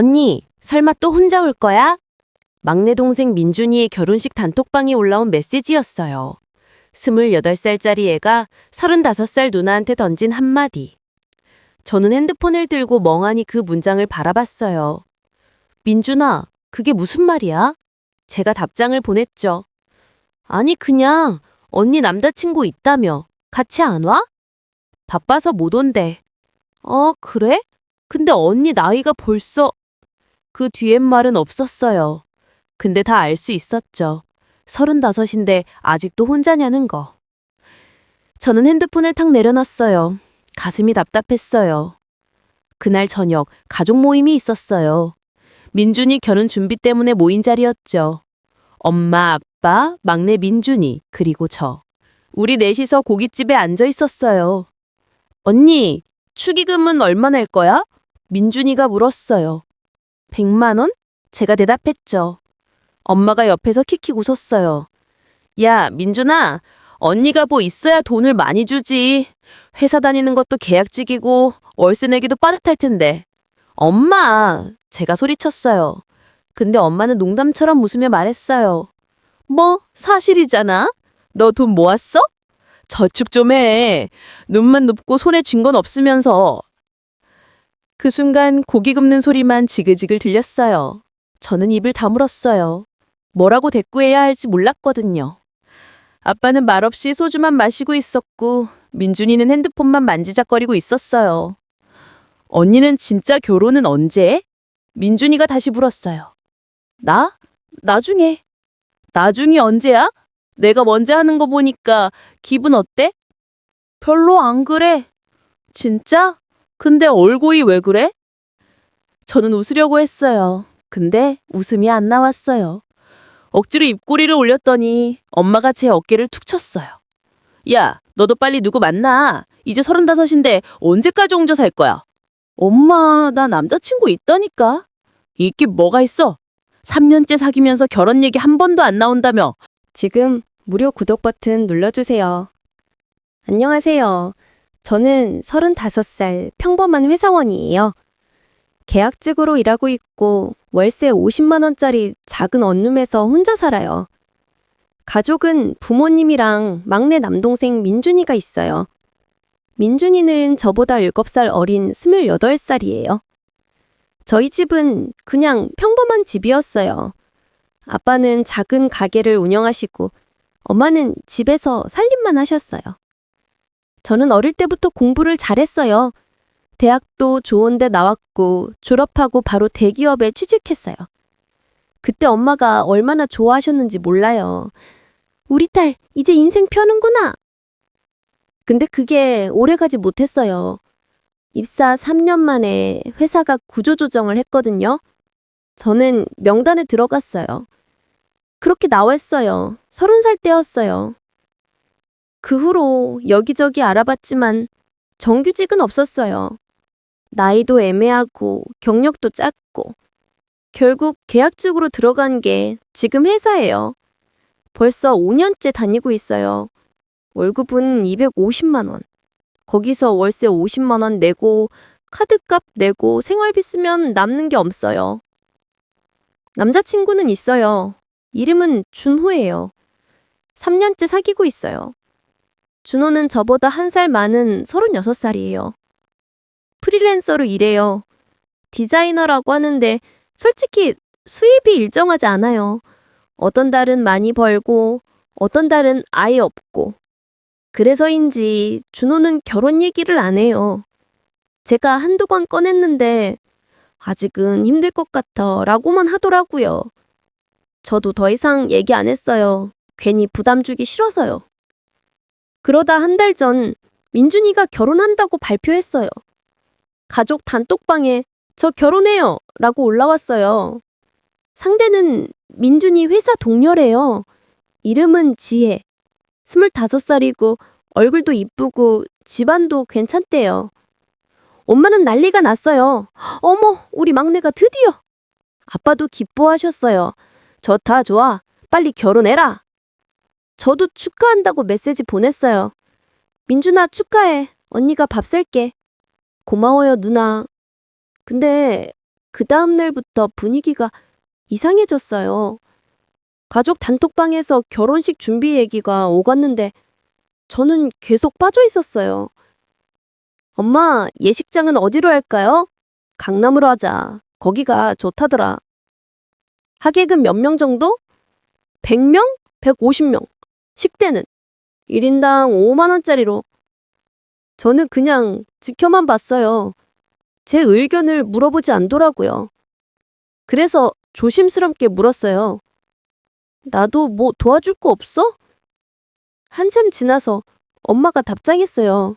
언니, 설마 또 혼자 올 거야? 막내 동생 민준이의 결혼식 단톡방에 올라온 메시지였어요. 28살짜리 애가 35살 누나한테 던진 한마디. 저는 핸드폰을 들고 멍하니 그 문장을 바라봤어요. 민준아, 그게 무슨 말이야? 제가 답장을 보냈죠. 아니, 그냥 언니 남자친구 있다며. 같이 안 와? 바빠서 못 온대. 그래? 근데 언니 나이가 벌써... 그 뒤엔 말은 없었어요. 근데 다 알 수 있었죠. 35인데 아직도 혼자냐는 거. 저는 핸드폰을 탁 내려놨어요. 가슴이 답답했어요. 그날 저녁 가족 모임이 있었어요. 민준이 결혼 준비 때문에 모인 자리였죠. 엄마, 아빠, 막내 민준이, 그리고 저. 우리 넷이서 고깃집에 앉아 있었어요. 언니, 축의금은 얼마 낼 거야? 민준이가 물었어요. 100만 원? 제가 대답했죠. 엄마가 옆에서 킥킥 웃었어요. 야, 민준아, 언니가 뭐 있어야 돈을 많이 주지. 회사 다니는 것도 계약직이고 월세 내기도 빠듯할 텐데. 엄마, 제가 소리쳤어요. 근데 엄마는 농담처럼 웃으며 말했어요. 뭐, 사실이잖아. 너 돈 모았어? 저축 좀 해. 눈만 높고 손에 쥔 건 없으면서. 그 순간 고기 굽는 소리만 지글지글 들렸어요. 저는 입을 다물었어요. 뭐라고 대꾸해야 할지 몰랐거든요. 아빠는 말없이 소주만 마시고 있었고 민준이는 핸드폰만 만지작거리고 있었어요. 언니는 진짜 결혼은 언제? 민준이가 다시 물었어요. 나? 나중에. 나중이 언제야? 내가 먼저 하는 거 보니까 기분 어때? 별로 안 그래. 진짜? 근데 얼굴이 왜 그래? 저는 웃으려고 했어요. 근데 웃음이 안 나왔어요. 억지로 입꼬리를 올렸더니 엄마가 제 어깨를 툭 쳤어요. 야, 너도 빨리 누구 만나. 이제 35인데 언제까지 혼자 살 거야? 엄마, 나 남자친구 있다니까. 있긴 뭐가 있어? 3년째 사귀면서 결혼 얘기 한 번도 안 나온다며. 지금 무료 구독 버튼 눌러주세요. 안녕하세요. 저는 35살 평범한 회사원이에요. 계약직으로 일하고 있고 월세 50만 원짜리 작은 원룸에서 혼자 살아요. 가족은 부모님이랑 막내 남동생 민준이가 있어요. 민준이는 저보다 7살 어린 28살이에요. 저희 집은 그냥 평범한 집이었어요. 아빠는 작은 가게를 운영하시고 엄마는 집에서 살림만 하셨어요. 저는 어릴 때부터 공부를 잘했어요. 대학도 좋은 데 나왔고 졸업하고 바로 대기업에 취직했어요. 그때 엄마가 얼마나 좋아하셨는지 몰라요. 우리 딸 이제 인생 펴는구나. 근데 그게 오래가지 못했어요. 입사 3년 만에 회사가 구조조정을 했거든요. 저는 명단에 들어갔어요. 그렇게 나왔어요. 30살 때였어요. 그 후로 여기저기 알아봤지만 정규직은 없었어요. 나이도 애매하고 경력도 짧고 결국 계약직으로 들어간 게 지금 회사예요. 벌써 5년째 다니고 있어요. 월급은 250만 원. 거기서 월세 50만 원 내고 카드값 내고 생활비 쓰면 남는 게 없어요. 남자친구는 있어요. 이름은 준호예요. 3년째 사귀고 있어요. 준호는 저보다 1살 많은 36살이에요. 프리랜서로 일해요. 디자이너라고 하는데 솔직히 수입이 일정하지 않아요. 어떤 달은 많이 벌고 어떤 달은 아예 없고. 그래서인지 준호는 결혼 얘기를 안 해요. 제가 한두 번 꺼냈는데 아직은 힘들 것 같아 라고만 하더라고요. 저도 더 이상 얘기 안 했어요. 괜히 부담 주기 싫어서요. 그러다 1달 전 민준이가 결혼한다고 발표했어요. 가족 단톡방에 저 결혼해요 라고 올라왔어요. 상대는 민준이 회사 동료래요. 이름은 지혜. 25살이고 얼굴도 이쁘고 집안도 괜찮대요. 엄마는 난리가 났어요. 어머, 우리 막내가 드디어. 아빠도 기뻐하셨어요. 좋다, 좋아. 빨리 결혼해라. 저도 축하한다고 메시지 보냈어요. 민준아, 축하해. 언니가 밥 살게. 고마워요, 누나. 근데 그 다음 날부터 분위기가 이상해졌어요. 가족 단톡방에서 결혼식 준비 얘기가 오갔는데 저는 계속 빠져 있었어요. 엄마, 예식장은 어디로 할까요? 강남으로 하자. 거기가 좋다더라. 하객은 몇 명 정도? 100명? 150명. 식대는 1인당 5만 원짜리로. 저는 그냥 지켜만 봤어요. 제 의견을 물어보지 않더라고요. 그래서 조심스럽게 물었어요. 나도 뭐 도와줄 거 없어? 한참 지나서 엄마가 답장했어요.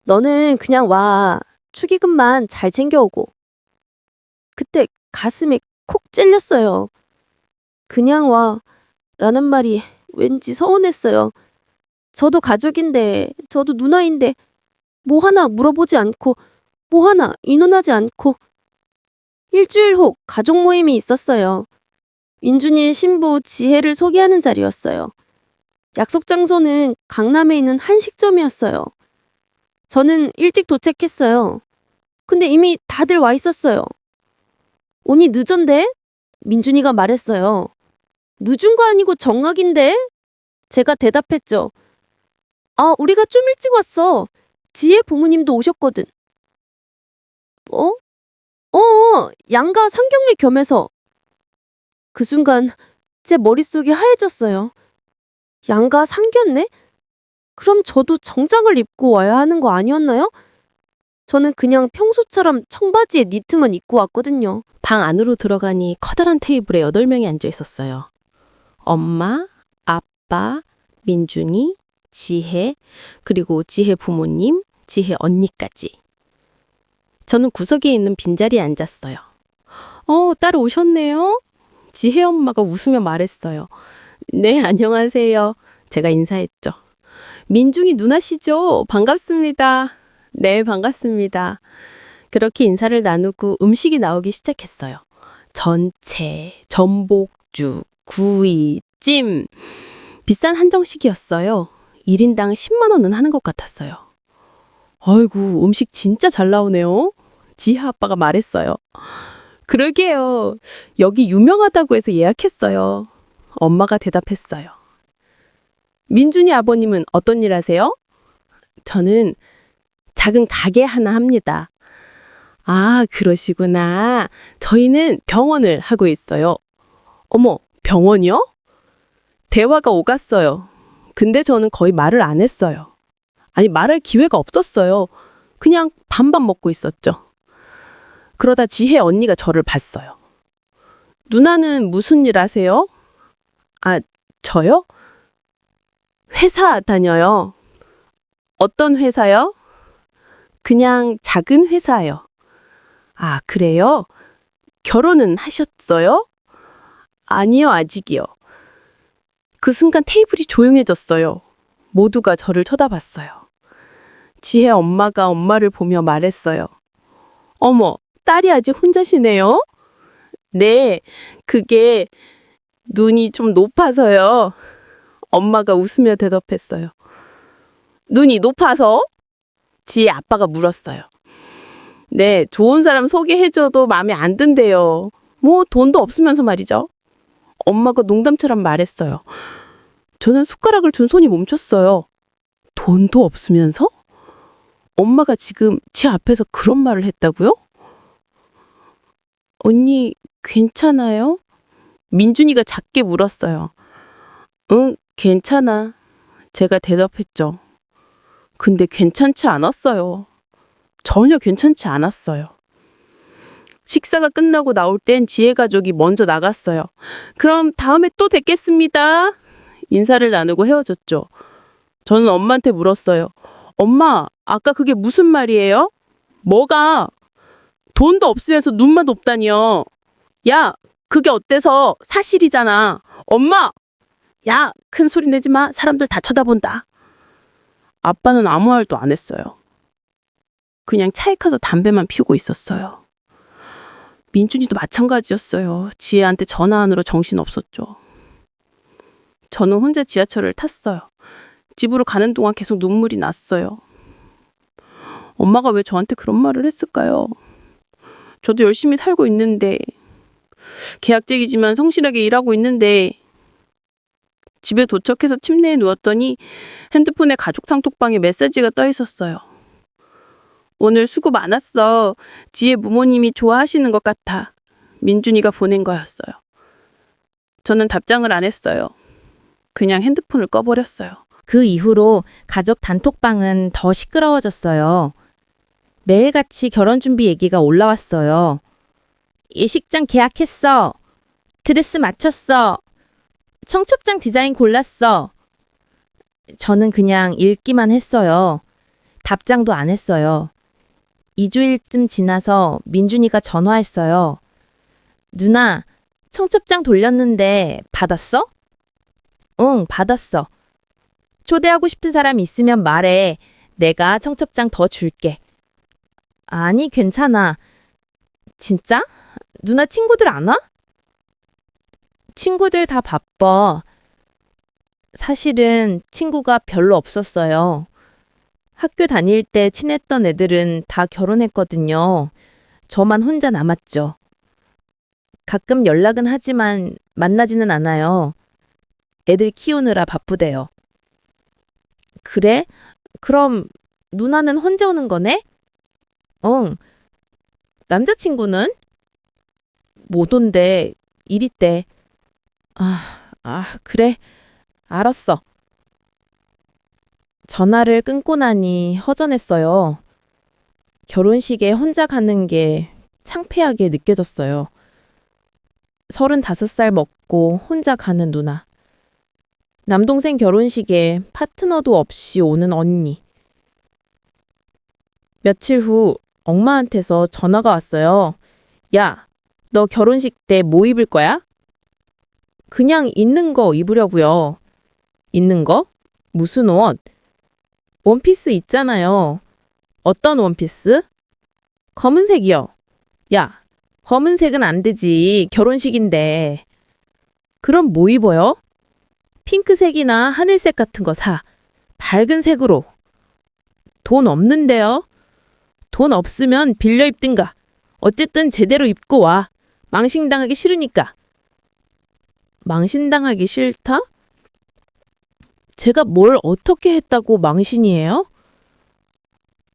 너는 그냥 와. 축의금만 잘 챙겨오고. 그때 가슴에 콕 찔렸어요. 그냥 와. 라는 말이 왠지 서운했어요. 저도 가족인데, 저도 누나인데, 뭐 하나 물어보지 않고, 뭐 하나 의논하지 않고. 일주일 후 가족 모임이 있었어요. 민준이의 신부 지혜를 소개하는 자리였어요. 약속 장소는 강남에 있는 한식점이었어요. 저는 일찍 도착했어요. 근데 이미 다들 와 있었어요. 오니 늦었는데? 민준이가 말했어요. 늦은 거 아니고 정각인데? 제가 대답했죠. 아, 우리가 좀 일찍 왔어. 지혜 부모님도 오셨거든. 양가 상견례 겸해서. 그 순간 제 머릿속이 하얘졌어요. 양가 상견례? 그럼 저도 정장을 입고 와야 하는 거 아니었나요? 저는 그냥 평소처럼 청바지에 니트만 입고 왔거든요. 방 안으로 들어가니 커다란 테이블에 8명이 앉아 있었어요. 엄마, 아빠, 민준이, 지혜, 그리고 지혜 부모님, 지혜 언니까지. 저는 구석에 있는 빈자리에 앉았어요. 따로 오셨네요? 지혜 엄마가 웃으며 말했어요. 네, 안녕하세요. 제가 인사했죠. 민중이 누나시죠? 반갑습니다. 네, 반갑습니다. 그렇게 인사를 나누고 음식이 나오기 시작했어요. 전체, 전복죽, 구이, 찜. 비싼 한정식이었어요. 1인당 10만 원은 하는 것 같았어요. 아이고, 음식 진짜 잘 나오네요. 지혜 아빠가 말했어요. 그러게요. 여기 유명하다고 해서 예약했어요. 엄마가 대답했어요. 민준이 아버님은 어떤 일 하세요? 저는 작은 가게 하나 합니다. 아, 그러시구나. 저희는 병원을 하고 있어요. 어머, 병원이요? 대화가 오갔어요. 근데 저는 거의 말을 안 했어요. 아니, 말할 기회가 없었어요. 그냥 밥만 먹고 있었죠. 그러다 지혜 언니가 저를 봤어요. 누나는 무슨 일 하세요? 아, 저요? 회사 다녀요. 어떤 회사요? 그냥 작은 회사요. 아, 그래요? 결혼은 하셨어요? 아니요, 아직이요. 그 순간 테이블이 조용해졌어요. 모두가 저를 쳐다봤어요. 지혜 엄마가 엄마를 보며 말했어요. 어머, 딸이 아직 혼자시네요? 네, 그게 눈이 좀 높아서요. 엄마가 웃으며 대답했어요. 눈이 높아서? 지혜 아빠가 물었어요. 네, 좋은 사람 소개해줘도 마음에 안 든대요. 뭐 돈도 없으면서 말이죠. 엄마가 농담처럼 말했어요. 저는 숟가락을 준 손이 멈췄어요. 돈도 없으면서? 엄마가 지금 제 앞에서 그런 말을 했다고요? 언니, 괜찮아요? 민준이가 작게 물었어요. 응, 괜찮아. 제가 대답했죠. 근데 괜찮지 않았어요. 전혀 괜찮지 않았어요. 식사가 끝나고 나올 땐 지혜 가족이 먼저 나갔어요. 그럼 다음에 또 뵙겠습니다. 인사를 나누고 헤어졌죠. 저는 엄마한테 물었어요. 엄마, 아까 그게 무슨 말이에요? 뭐가? 돈도 없으면서 눈만 높다니요. 야, 그게 어때서? 사실이잖아. 엄마! 야, 큰 소리 내지 마. 사람들 다 쳐다본다. 아빠는 아무 말도 안 했어요. 그냥 차에 가서 담배만 피우고 있었어요. 민준이도 마찬가지였어요. 지혜한테 전화하느라 정신없었죠. 저는 혼자 지하철을 탔어요. 집으로 가는 동안 계속 눈물이 났어요. 엄마가 왜 저한테 그런 말을 했을까요? 저도 열심히 살고 있는데, 계약직이지만 성실하게 일하고 있는데, 집에 도착해서 침대에 누웠더니 핸드폰에 가족 단톡방에 메시지가 떠 있었어요. 오늘 수고 많았어. 지혜 부모님이 좋아하시는 것 같아. 민준이가 보낸 거였어요. 저는 답장을 안 했어요. 그냥 핸드폰을 꺼버렸어요. 그 이후로 가족 단톡방은 더 시끄러워졌어요. 매일같이 결혼 준비 얘기가 올라왔어요. 예식장 계약했어. 드레스 맞췄어. 청첩장 디자인 골랐어. 저는 그냥 읽기만 했어요. 답장도 안 했어요. 2주일쯤 지나서 민준이가 전화했어요. 누나, 청첩장 돌렸는데 받았어? 응, 받았어. 초대하고 싶은 사람 있으면 말해. 내가 청첩장 더 줄게. 아니, 괜찮아. 진짜? 누나 친구들 안 와? 친구들 다 바빠. 사실은 친구가 별로 없었어요. 학교 다닐 때 친했던 애들은 다 결혼했거든요. 저만 혼자 남았죠. 가끔 연락은 하지만 만나지는 않아요. 애들 키우느라 바쁘대요. 그래? 그럼 누나는 혼자 오는 거네? 응. 남자친구는? 못 온대. 일 있대. 그래. 알았어. 전화를 끊고 나니 허전했어요. 결혼식에 혼자 가는 게 창피하게 느껴졌어요. 35살 먹고 혼자 가는 누나. 남동생 결혼식에 파트너도 없이 오는 언니. 며칠 후 엄마한테서 전화가 왔어요. 야, 너 결혼식 때 뭐 입을 거야? 그냥 있는 거 입으려고요. 있는 거? 무슨 옷? 원피스 있잖아요. 어떤 원피스? 검은색이요. 야, 검은색은 안 되지. 결혼식인데. 그럼 뭐 입어요? 핑크색이나 하늘색 같은 거 사. 밝은 색으로. 돈 없는데요? 돈 없으면 빌려 입든가. 어쨌든 제대로 입고 와. 망신당하기 싫으니까. 망신당하기 싫다? 제가 뭘 어떻게 했다고 망신이에요?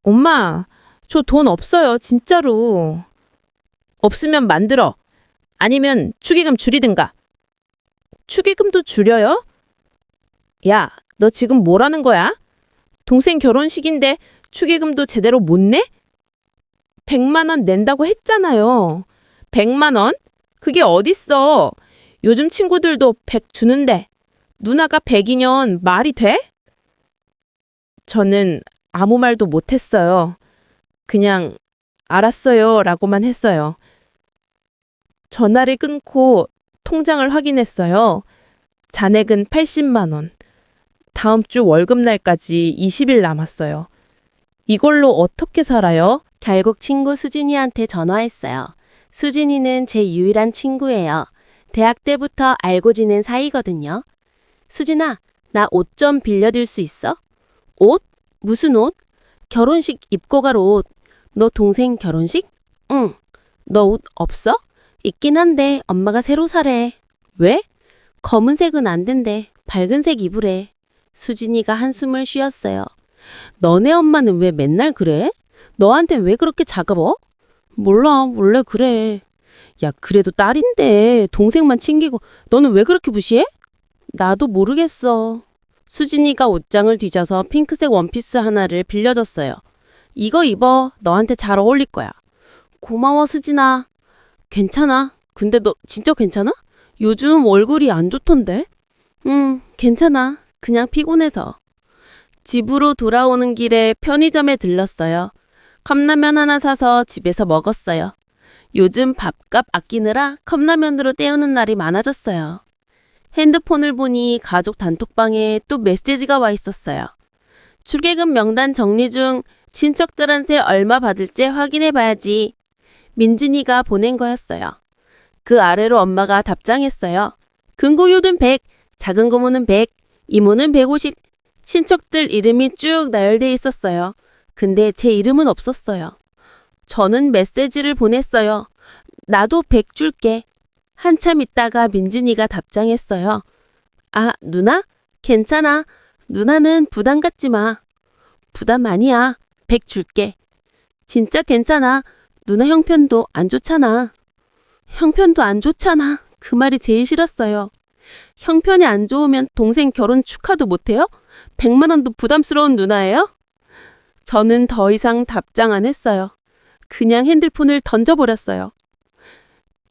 엄마, 저 돈 없어요, 진짜로. 없으면 만들어. 아니면 축의금 줄이든가. 축의금도 줄여요? 야, 너 지금 뭐라는 거야? 동생 결혼식인데 축의금도 제대로 못 내? 100만 원 낸다고 했잖아요. 100만 원? 그게 어딨어. 요즘 친구들도 100 주는데 누나가 100이면 말이 돼? 저는 아무 말도 못했어요. 그냥 알았어요 라고만 했어요. 전화를 끊고 통장을 확인했어요. 잔액은 80만 원. 다음 주 월급날까지 20일 남았어요. 이걸로 어떻게 살아요? 결국 친구 수진이한테 전화했어요. 수진이는 제 유일한 친구예요. 대학 때부터 알고 지낸 사이거든요. 수진아, 나 옷 좀 빌려줄 수 있어? 옷? 무슨 옷? 결혼식 입고 갈 옷. 너 동생 결혼식? 응. 너 옷 없어? 있긴 한데 엄마가 새로 사래. 왜? 검은색은 안 된대. 밝은 색 입으래. 수진이가 한숨을 쉬었어요. 너네 엄마는 왜 맨날 그래? 너한테 왜 그렇게 작아버? 몰라, 원래 그래. 야, 그래도 딸인데 동생만 챙기고 너는 왜 그렇게 무시해? 나도 모르겠어. 수진이가 옷장을 뒤져서 핑크색 원피스 하나를 빌려줬어요. 이거 입어. 너한테 잘 어울릴 거야. 고마워, 수진아. 괜찮아. 근데 너 진짜 괜찮아? 요즘 얼굴이 안 좋던데? 괜찮아. 그냥 피곤해서. 집으로 돌아오는 길에 편의점에 들렀어요. 컵라면 하나 사서 집에서 먹었어요. 요즘 밥값 아끼느라 컵라면으로 때우는 날이 많아졌어요. 핸드폰을 보니 가족 단톡방에 또 메시지가 와 있었어요. 축의금 명단 정리 중 친척들한테 얼마 받을지 확인해 봐야지. 민준이가 보낸 거였어요. 그 아래로 엄마가 답장했어요. 금고요금 100, 작은 고모는 100, 이모는 150, 친척들 이름이 쭉 나열돼 있었어요. 근데 제 이름은 없었어요. 저는 메시지를 보냈어요. 나도 100 줄게. 한참 있다가 민준이가 답장했어요. 아, 누나? 괜찮아. 누나는 부담 갖지 마. 부담 아니야. 100 줄게. 진짜 괜찮아. 누나 형편도 안 좋잖아. 형편도 안 좋잖아. 그 말이 제일 싫었어요. 형편이 안 좋으면 동생 결혼 축하도 못해요? 100만 원도 부담스러운 누나예요? 저는 더 이상 답장 안 했어요. 그냥 핸드폰을 던져버렸어요.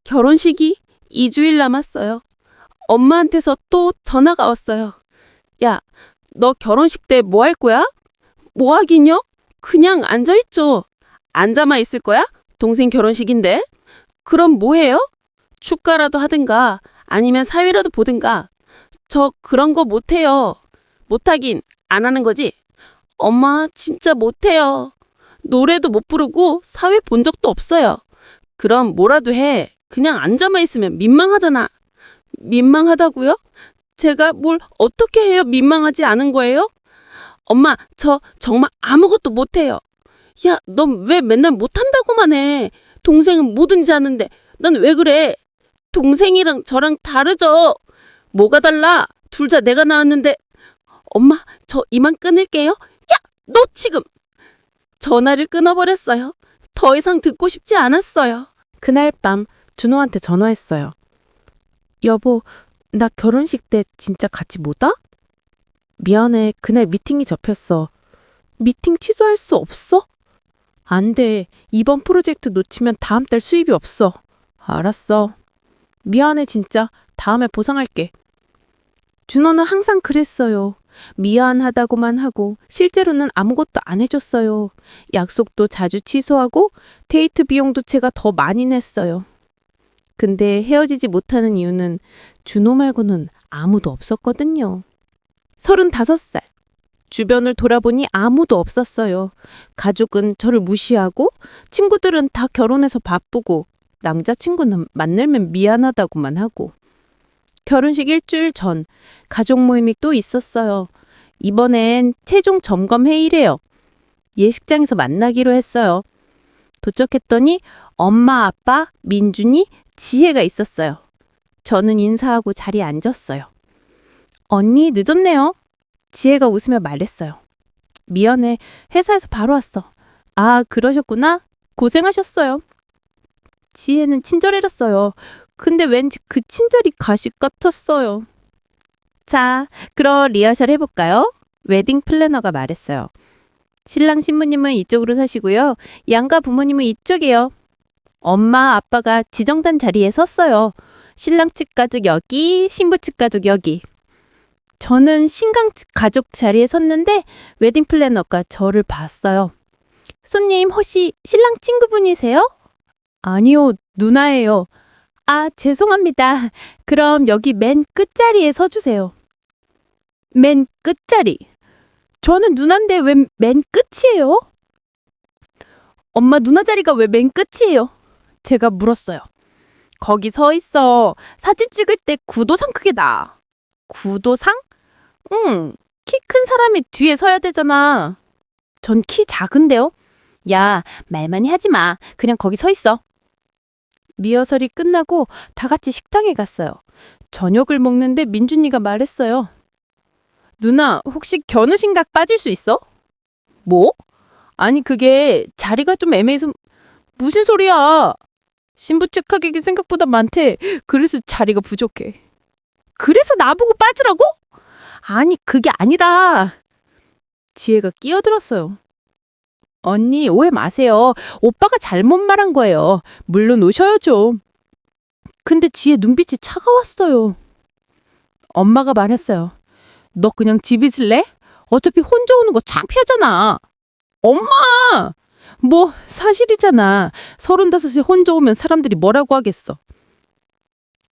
결혼식이 2주일 남았어요. 엄마한테서 또 전화가 왔어요. 야, 너 결혼식 때 뭐 할 거야? 뭐 하긴요? 그냥 앉아있죠. 앉아만 있을 거야? 동생 결혼식인데? 그럼 뭐 해요? 축가라도 하든가 아니면 사회라도 보든가. 저 그런 거 못해요. 못하긴 안 하는 거지? 엄마 진짜 못해요. 노래도 못 부르고 사회 본 적도 없어요. 그럼 뭐라도 해. 그냥 앉아만 있으면 민망하잖아. 민망하다고요? 제가 뭘 어떻게 해요? 민망하지 않은 거예요? 엄마, 저 정말 아무것도 못해요. 야, 넌 왜 맨날 못한다고만 해? 동생은 뭐든지 하는데 넌 왜 그래? 동생이랑 저랑 다르죠? 뭐가 달라? 둘 다 내가 낳았는데. 엄마, 저 이만 끊을게요. 야, 너 지금! 전화를 끊어버렸어요. 더 이상 듣고 싶지 않았어요. 그날 밤 준호한테 전화했어요. 여보, 나 결혼식 때 진짜 같이 못 와? 미안해, 그날 미팅이 접혔어. 미팅 취소할 수 없어? 안 돼. 이번 프로젝트 놓치면 다음 달 수입이 없어. 알았어. 미안해, 진짜. 다음에 보상할게. 준호는 항상 그랬어요. 미안하다고만 하고 실제로는 아무것도 안 해줬어요. 약속도 자주 취소하고 데이트 비용도 제가 더 많이 냈어요. 근데 헤어지지 못하는 이유는 준호 말고는 아무도 없었거든요. 35살. 주변을 돌아보니 아무도 없었어요. 가족은 저를 무시하고 친구들은 다 결혼해서 바쁘고 남자친구는 만나면 미안하다고만 하고. 결혼식 일주일 전 가족 모임이 또 있었어요. 이번엔 최종 점검 회의래요. 예식장에서 만나기로 했어요. 도착했더니 엄마, 아빠, 민준이, 지혜가 있었어요. 저는 인사하고 자리에 앉았어요. 언니 늦었네요. 지혜가 웃으며 말했어요. 미안해. 회사에서 바로 왔어. 아, 그러셨구나. 고생하셨어요. 지혜는 친절해졌어요. 근데 왠지 그 친절이 가식 같았어요. 자, 그럼 리허설 해볼까요? 웨딩 플래너가 말했어요. 신랑 신부님은 이쪽으로 서시고요. 양가 부모님은 이쪽이요. 엄마, 아빠가 지정된 자리에 섰어요. 신랑 측 가족 여기, 신부 측 가족 여기. 저는 신랑 측 가족 자리에 섰는데 웨딩 플래너가 저를 봤어요. 손님, 혹시 신랑 친구분이세요? 아니요, 누나예요. 아, 죄송합니다. 그럼 여기 맨 끝자리에 서주세요. 맨 끝자리. 저는 누나인데 왜 맨 끝이에요? 엄마, 누나 자리가 왜 맨 끝이에요? 제가 물었어요. 거기 서 있어. 사진 찍을 때 구도상 크게 나. 구도상? 응, 키 큰 사람이 뒤에 서야 되잖아. 전 키 작은데요? 야, 말 많이 하지 마. 그냥 거기 서 있어. 리허설이 끝나고 다 같이 식당에 갔어요. 저녁을 먹는데 민준이가 말했어요. 누나, 혹시 견우신각 빠질 수 있어? 뭐? 아니, 그게 자리가 좀 애매해서. 무슨 소리야? 신부 측 하객이 생각보다 많대. 그래서 자리가 부족해. 그래서 나보고 빠지라고? 아니, 그게 아니라. 지혜가 끼어들었어요. 언니, 오해 마세요. 오빠가 잘못 말한 거예요. 물론 오셔야죠. 근데 지혜 눈빛이 차가웠어요. 엄마가 말했어요. 너 그냥 집 있을래? 어차피 혼자 오는 거 창피하잖아. 엄마! 뭐 사실이잖아. 35에 혼자 오면 사람들이 뭐라고 하겠어.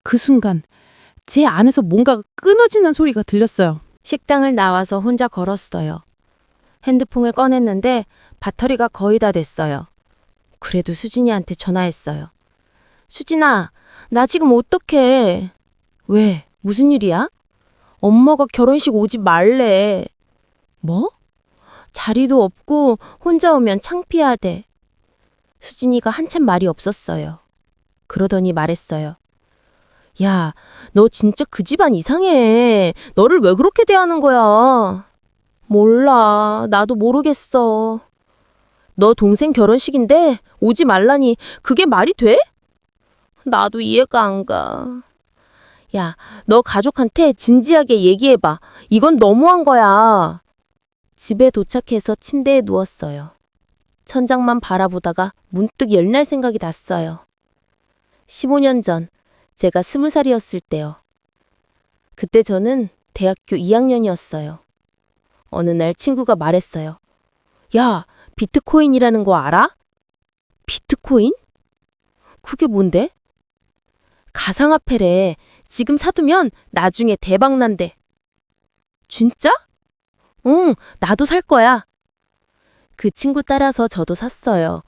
그 순간 제 안에서 뭔가 끊어지는 소리가 들렸어요. 식당을 나와서 혼자 걸었어요. 핸드폰을 꺼냈는데 배터리가 거의 다 됐어요. 그래도 수진이한테 전화했어요. 수진아, 나 지금 어떡해? 왜? 무슨 일이야? 엄마가 결혼식 오지 말래. 뭐? 자리도 없고 혼자 오면 창피하대. 수진이가 한참 말이 없었어요. 그러더니 말했어요. 야, 너 진짜 그 집안 이상해. 너를 왜 그렇게 대하는 거야? 몰라. 나도 모르겠어. 너 동생 결혼식인데 오지 말라니 그게 말이 돼? 나도 이해가 안 가. 야, 너 가족한테 진지하게 얘기해봐. 이건 너무한 거야. 집에 도착해서 침대에 누웠어요. 천장만 바라보다가 문득 옛날 생각이 났어요. 15년 전 제가 20살이었을 때요. 그때 저는 대학교 2학년이었어요. 어느 날 친구가 말했어요. 야, 비트코인이라는 거 알아? 비트코인? 그게 뭔데? 가상화폐래. 지금 사두면 나중에 대박 난대. 진짜? 응, 나도 살 거야. 그 친구 따라서 저도 샀어요.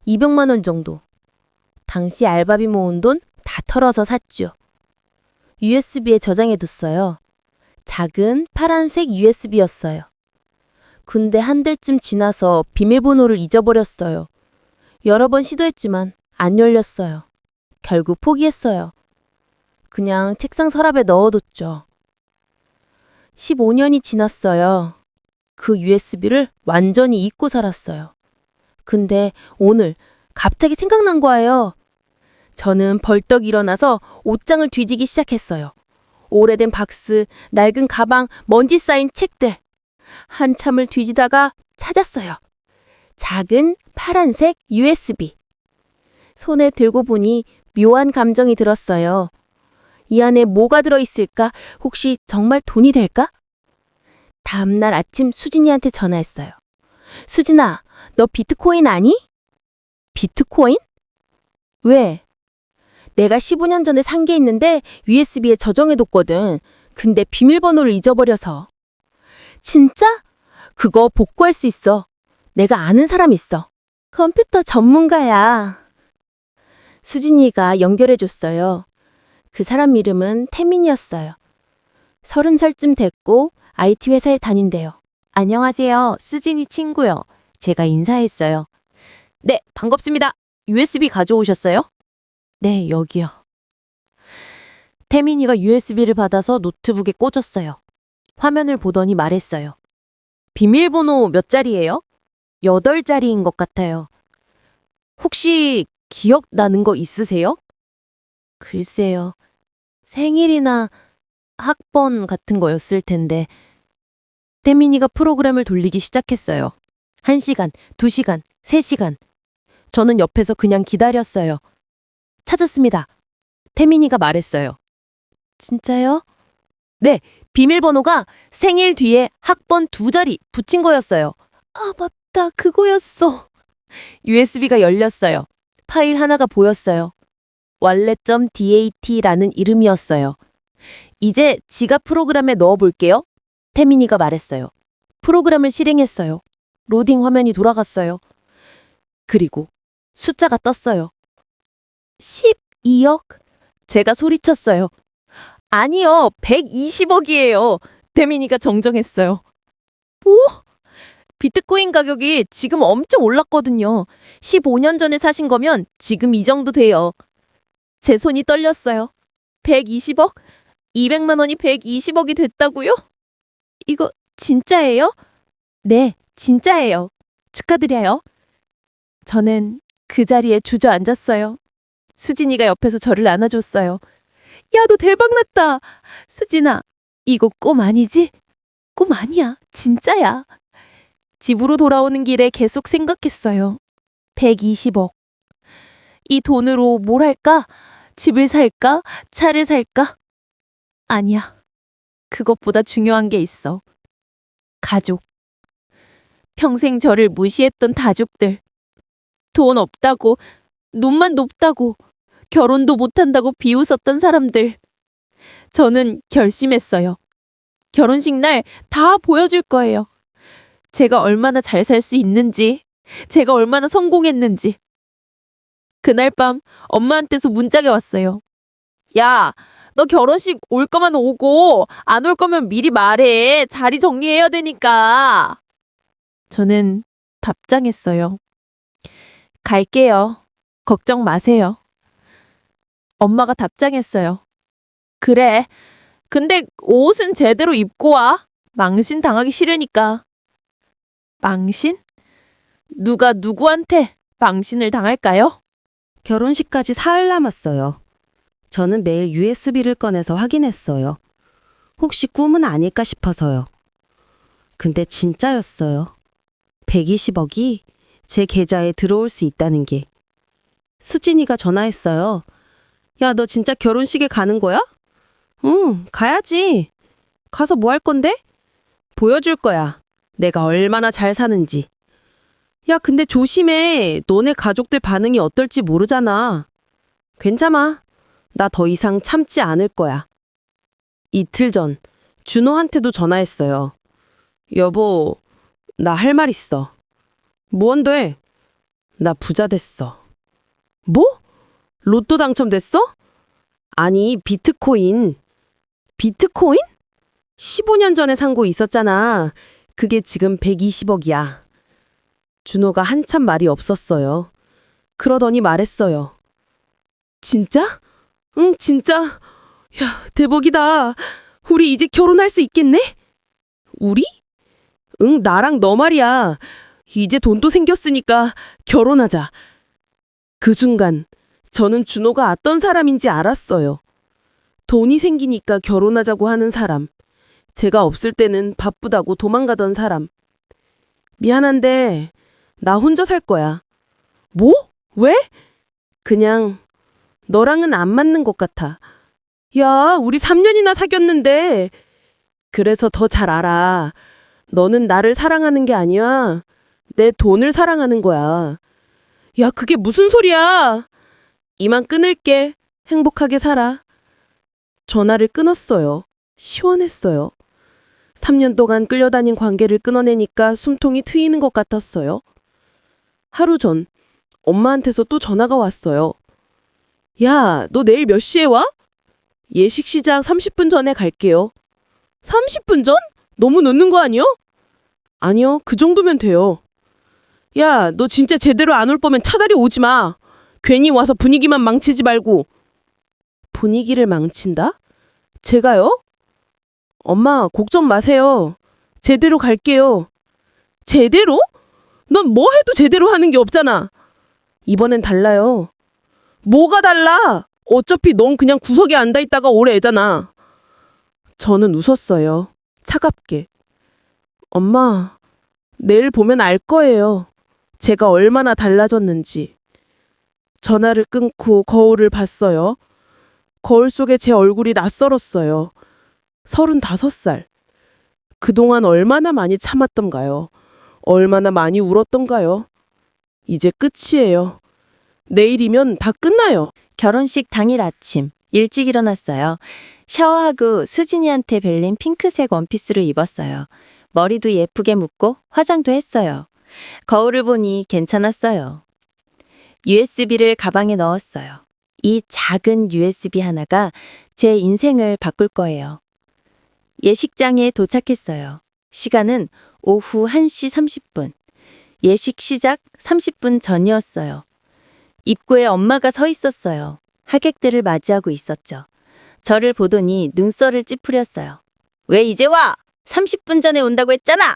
200만 원 정도. 당시 알바비 모은 돈 다 털어서 샀죠. USB에 저장해뒀어요. 작은 파란색 USB였어요. 근데 한 달쯤 지나서 비밀번호를 잊어버렸어요. 여러 번 시도했지만 안 열렸어요. 결국 포기했어요. 그냥 책상 서랍에 넣어뒀죠. 15년이 지났어요. 그 USB를 완전히 잊고 살았어요. 근데 오늘 갑자기 생각난 거예요. 저는 벌떡 일어나서 옷장을 뒤지기 시작했어요. 오래된 박스, 낡은 가방, 먼지 쌓인 책들. 한참을 뒤지다가 찾았어요. 작은 파란색 USB. 손에 들고 보니 묘한 감정이 들었어요. 이 안에 뭐가 들어있을까? 혹시 정말 돈이 될까? 다음날 아침 수진이한테 전화했어요. 수진아, 너 비트코인 아니? 비트코인? 왜? 내가 15년 전에 산 게 있는데 USB에 저장해뒀거든. 근데 비밀번호를 잊어버려서. 진짜? 그거 복구할 수 있어. 내가 아는 사람 있어. 컴퓨터 전문가야. 수진이가 연결해줬어요. 그 사람 이름은 태민이었어요. 30살쯤 됐고 IT 회사에 다닌대요. 안녕하세요. 수진이 친구요. 제가 인사했어요. 네, 반갑습니다. USB 가져오셨어요? 네, 여기요. 태민이가 USB를 받아서 노트북에 꽂았어요. 화면을 보더니 말했어요. 비밀번호 몇 자리예요? 8자리인 것 같아요. 혹시 기억나는 거 있으세요? 글쎄요. 생일이나 학번 같은 거였을 텐데. 태민이가 프로그램을 돌리기 시작했어요. 1시간, 2시간, 3시간. 저는 옆에서 그냥 기다렸어요. 찾았습니다. 태민이가 말했어요. 진짜요? 네, 비밀번호가 생일 뒤에 학번 2자리 붙인 거였어요. 아, 맞다. 그거였어. USB가 열렸어요. 파일 하나가 보였어요. wallet.dat라는 이름이었어요. 이제 지갑 프로그램에 넣어볼게요. 태민이가 말했어요. 프로그램을 실행했어요. 로딩 화면이 돌아갔어요. 그리고 숫자가 떴어요. 12억? 제가 소리쳤어요. 아니요, 120억이에요. 태민이가 정정했어요. 뭐? 비트코인 가격이 지금 엄청 올랐거든요. 15년 전에 사신 거면 지금 이 정도 돼요. 제 손이 떨렸어요. 120억? 200만 원이 120억이 됐다고요? 이거 진짜예요? 네, 진짜예요. 축하드려요. 저는 그 자리에 주저앉았어요. 수진이가 옆에서 저를 안아줬어요. 야, 너 대박 났다. 수진아, 이거 꿈 아니지? 꿈 아니야. 진짜야. 집으로 돌아오는 길에 계속 생각했어요. 120억. 이 돈으로 뭘 할까? 집을 살까? 차를 살까? 아니야. 그것보다 중요한 게 있어. 가족. 평생 저를 무시했던 다족들. 돈 없다고, 눈만 높다고, 결혼도 못한다고 비웃었던 사람들. 저는 결심했어요. 결혼식 날 다 보여줄 거예요. 제가 얼마나 잘 살 수 있는지, 제가 얼마나 성공했는지. 그날 밤 엄마한테서 문자가 왔어요. 야, 너 결혼식 올 거면 오고 안 올 거면 미리 말해. 자리 정리해야 되니까. 저는 답장했어요. 갈게요. 걱정 마세요. 엄마가 답장했어요. 그래. 근데 옷은 제대로 입고 와. 망신 당하기 싫으니까. 망신? 누가 누구한테 망신을 당할까요? 결혼식까지 사흘 남았어요. 저는 매일 USB를 꺼내서 확인했어요. 혹시 꿈은 아닐까 싶어서요. 근데 진짜였어요. 120억이 제 계좌에 들어올 수 있다는 게. 수진이가 전화했어요. 야, 너 진짜 결혼식에 가는 거야? 응, 가야지. 가서 뭐 할 건데? 보여줄 거야. 내가 얼마나 잘 사는지. 야, 근데 조심해. 너네 가족들 반응이 어떨지 모르잖아. 괜찮아. 나 더 이상 참지 않을 거야. 이틀 전 준호한테도 전화했어요. 여보, 나 할 말 있어. 뭔데? 나 부자 됐어. 뭐? 로또 당첨됐어? 아니, 비트코인. 비트코인? 15년 전에 산 거 있었잖아. 그게 지금 120억이야. 준호가 한참 말이 없었어요. 그러더니 말했어요. 진짜? 응, 진짜. 야, 대박이다. 우리 이제 결혼할 수 있겠네? 우리? 응, 나랑 너 말이야. 이제 돈도 생겼으니까 결혼하자. 그 순간 저는 준호가 어떤 사람인지 알았어요. 돈이 생기니까 결혼하자고 하는 사람. 제가 없을 때는 바쁘다고 도망가던 사람. 미안한데 나 혼자 살 거야. 뭐? 왜? 그냥 너랑은 안 맞는 것 같아. 야, 우리 3년이나 사귀었는데. 그래서 더 잘 알아. 너는 나를 사랑하는 게 아니야. 내 돈을 사랑하는 거야. 야, 그게 무슨 소리야? 이만 끊을게. 행복하게 살아. 전화를 끊었어요. 시원했어요. 3년 동안 끌려다닌 관계를 끊어내니까 숨통이 트이는 것 같았어요. 하루 전 엄마한테서 또 전화가 왔어요. 야, 너 내일 몇 시에 와? 예식 시작 30분 전에 갈게요. 30분 전? 너무 늦는 거 아니요? 아니요, 그 정도면 돼요. 야, 너 진짜 제대로 안 올 거면 차라리 오지 마. 괜히 와서 분위기만 망치지 말고. 분위기를 망친다? 제가요? 엄마, 걱정 마세요. 제대로 갈게요. 제대로? 넌 뭐 해도 제대로 하는 게 없잖아. 이번엔 달라요. 뭐가 달라? 어차피 넌 그냥 구석에 앉아 있다가 올 애잖아. 저는 웃었어요. 차갑게. 엄마, 내일 보면 알 거예요. 제가 얼마나 달라졌는지. 전화를 끊고 거울을 봤어요. 거울 속에 제 얼굴이 낯설었어요. 35살. 그동안 얼마나 많이 참았던가요? 얼마나 많이 울었던가요? 이제 끝이에요. 내일이면 다 끝나요. 결혼식 당일 아침 일찍 일어났어요. 샤워하고 수진이한테 벨린 핑크색 원피스를 입었어요. 머리도 예쁘게 묶고 화장도 했어요. 거울을 보니 괜찮았어요. USB를 가방에 넣었어요. 이 작은 USB 하나가 제 인생을 바꿀 거예요. 예식장에 도착했어요. 시간은 오후 1시 30분. 예식 시작 30분 전이었어요. 입구에 엄마가 서 있었어요. 하객들을 맞이하고 있었죠. 저를 보더니 눈썰을 찌푸렸어요. 왜 이제 와? 30분 전에 온다고 했잖아.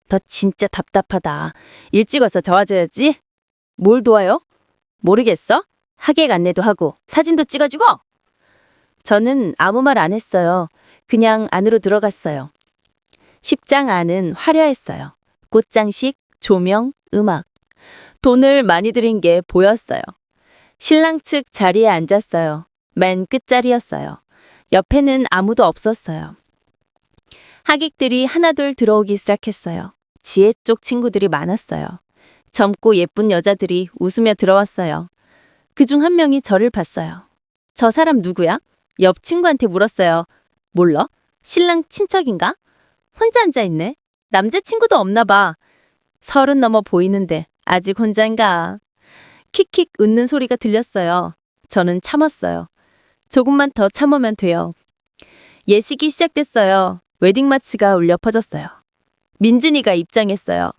너 진짜 답답하다. 일찍 와서 도와줘야지. 뭘 도와요? 모르겠어? 하객 안내도 하고 사진도 찍어주고. 저는 아무 말 안 했어요. 그냥 안으로 들어갔어요. 십장 안은 화려했어요. 꽃장식, 조명, 음악. 돈을 많이 들인 게 보였어요. 신랑 측 자리에 앉았어요. 맨 끝자리였어요. 옆에는 아무도 없었어요. 하객들이 하나둘 들어오기 시작했어요. 지혜 쪽 친구들이 많았어요. 젊고 예쁜 여자들이 웃으며 들어왔어요. 그중 한 명이 저를 봤어요. 저 사람 누구야? 옆 친구한테 물었어요. 몰라? 신랑 친척인가? 혼자 앉아있네. 남자친구도 없나 봐. 30 넘어 보이는데 아직 혼자인가? 킥킥 웃는 소리가 들렸어요. 저는 참았어요. 조금만 더 참으면 돼요. 예식이 시작됐어요. 웨딩마치가 울려 퍼졌어요. 민준이가 입장했어요.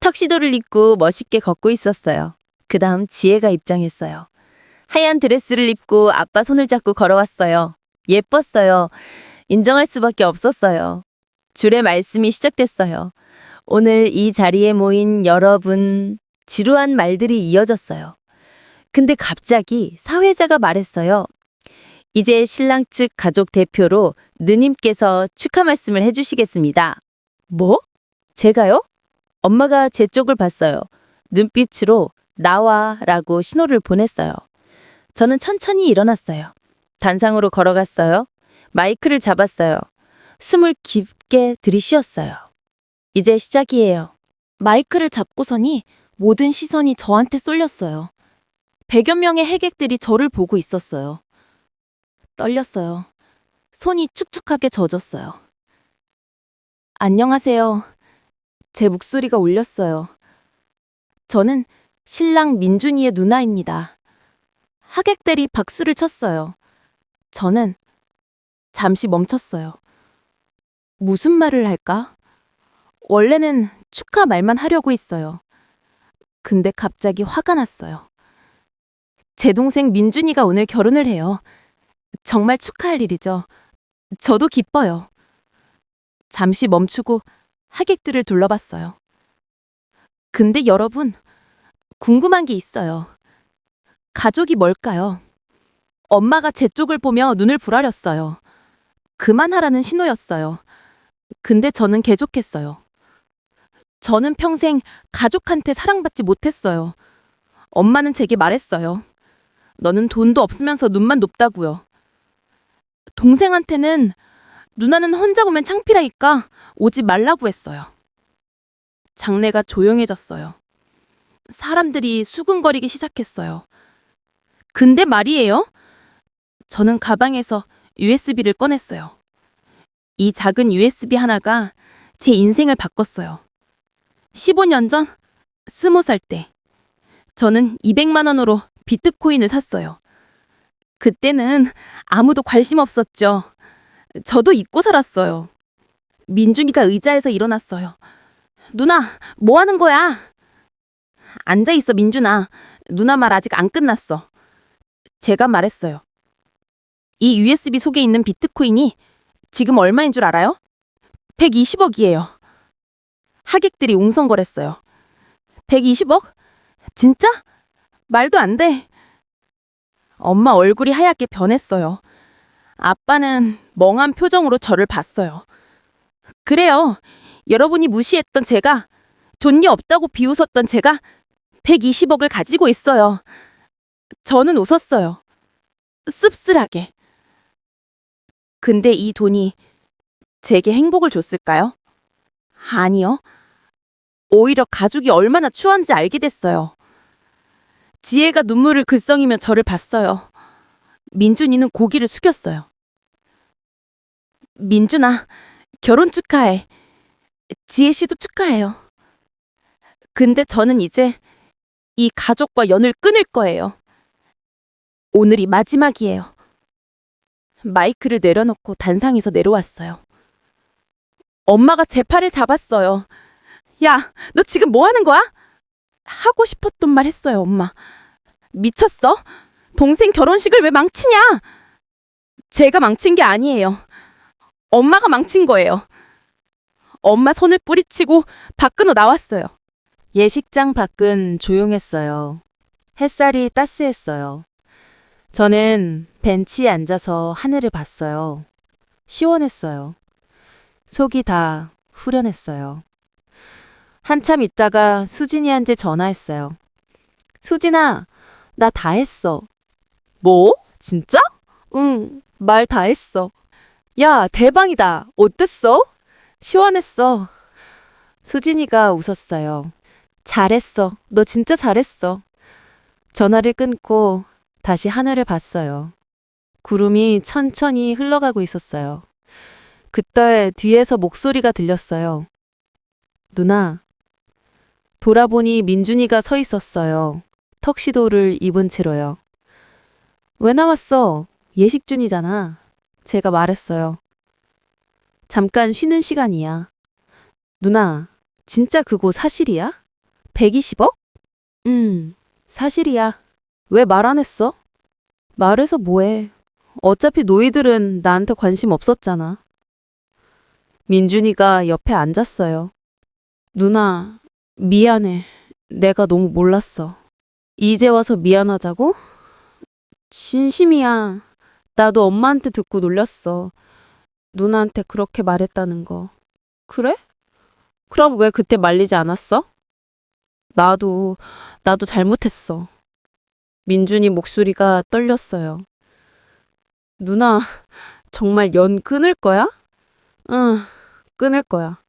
턱시도를 입고 멋있게 걷고 있었어요. 그 다음 지혜가 입장했어요. 하얀 드레스를 입고 아빠 손을 잡고 걸어왔어요. 예뻤어요. 인정할 수밖에 없었어요. 줄의 말씀이 시작됐어요. 오늘 이 자리에 모인 여러분, 지루한 말들이 이어졌어요. 근데 갑자기 사회자가 말했어요. 이제 신랑 측 가족 대표로 누님께서 축하 말씀을 해주시겠습니다. 뭐? 제가요? 엄마가 제 쪽을 봤어요. 눈빛으로 나와 라고 신호를 보냈어요. 저는 천천히 일어났어요. 단상으로 걸어갔어요. 마이크를 잡았어요. 숨을 깊게 들이쉬었어요. 이제 시작이에요. 마이크를 잡고서니 모든 시선이 저한테 쏠렸어요. 100여 명의 해객들이 저를 보고 있었어요. 떨렸어요. 손이 축축하게 젖었어요. 안녕하세요. 제 목소리가 울렸어요. 저는 신랑 민준이의 누나입니다. 하객들이 박수를 쳤어요. 저는 잠시 멈췄어요. 무슨 말을 할까? 원래는 축하 말만 하려고 했어요. 근데 갑자기 화가 났어요. 제 동생 민준이가 오늘 결혼을 해요. 정말 축하할 일이죠. 저도 기뻐요. 잠시 멈추고 하객들을 둘러봤어요. 근데 여러분, 궁금한 게 있어요. 가족이 뭘까요? 엄마가 제 쪽을 보며 눈을 부라렸어요. 그만하라는 신호였어요. 근데 저는 계속했어요. 저는 평생 가족한테 사랑받지 못했어요. 엄마는 제게 말했어요. 너는 돈도 없으면서 눈만 높다고요. 동생한테는 누나는 혼자 보면 창피하니까 오지 말라고 했어요. 장례가 조용해졌어요. 사람들이 수근거리기 시작했어요. 근데 말이에요. 저는 가방에서 USB를 꺼냈어요. 이 작은 USB 하나가 제 인생을 바꿨어요. 15년 전, 20살 때, 저는 200만 원으로 비트코인을 샀어요. 그때는 아무도 관심 없었죠. 저도 잊고 살았어요. 민준이가 의자에서 일어났어요. 누나, 뭐 하는 거야? 앉아있어, 민준아. 누나 말 아직 안 끝났어. 제가 말했어요. 이 USB 속에 있는 비트코인이 지금 얼마인 줄 알아요? 120억이에요. 하객들이 웅성거렸어요. 120억? 진짜? 말도 안 돼. 엄마 얼굴이 하얗게 변했어요. 아빠는 멍한 표정으로 저를 봤어요. 그래요. 여러분이 무시했던 제가, 돈이 없다고 비웃었던 제가 120억을 가지고 있어요. 저는 웃었어요. 씁쓸하게. 근데 이 돈이 제게 행복을 줬을까요? 아니요. 오히려 가족이 얼마나 추한지 알게 됐어요. 지혜가 눈물을 글썽이며 저를 봤어요. 민준이는 고개를 숙였어요. 민준아, 결혼 축하해. 지혜 씨도 축하해요. 근데 저는 이제 이 가족과 연을 끊을 거예요. 오늘이 마지막이에요. 마이크를 내려놓고 단상에서 내려왔어요. 엄마가 제 팔을 잡았어요. 야, 너 지금 뭐 하는 거야? 하고 싶었던 말 했어요, 엄마. 미쳤어? 동생 결혼식을 왜 망치냐? 제가 망친 게 아니에요. 엄마가 망친 거예요. 엄마 손을 뿌리치고 밖으로 나왔어요. 예식장 밖은 조용했어요. 햇살이 따스했어요. 저는 벤치에 앉아서 하늘을 봤어요. 시원했어요. 속이 다 후련했어요. 한참 있다가 수진이한테 전화했어요. 수진아, 나 다 했어. 뭐? 진짜? 응, 말 다 했어. 야, 대박이다. 어땠어? 시원했어. 수진이가 웃었어요. 잘했어. 너 진짜 잘했어. 전화를 끊고 다시 하늘을 봤어요. 구름이 천천히 흘러가고 있었어요. 그때 뒤에서 목소리가 들렸어요. 누나. 돌아보니 민준이가 서 있었어요. 턱시도를 입은 채로요. 왜 나왔어? 예식 중이잖아. 제가 말했어요. 잠깐 쉬는 시간이야. 누나, 진짜 그거 사실이야? 120억? 사실이야. 왜 말 안 했어? 말해서 뭐해. 어차피 너희들은 나한테 관심 없었잖아. 민준이가 옆에 앉았어요. 누나, 미안해. 내가 너무 몰랐어. 이제 와서 미안하자고? 진심이야. 나도 엄마한테 듣고 놀렸어. 누나한테 그렇게 말했다는 거. 그래? 그럼 왜 그때 말리지 않았어? 나도 잘못했어. 민준이 목소리가 떨렸어요. 누나, 정말 연 끊을 거야? 응, 끊을 거야.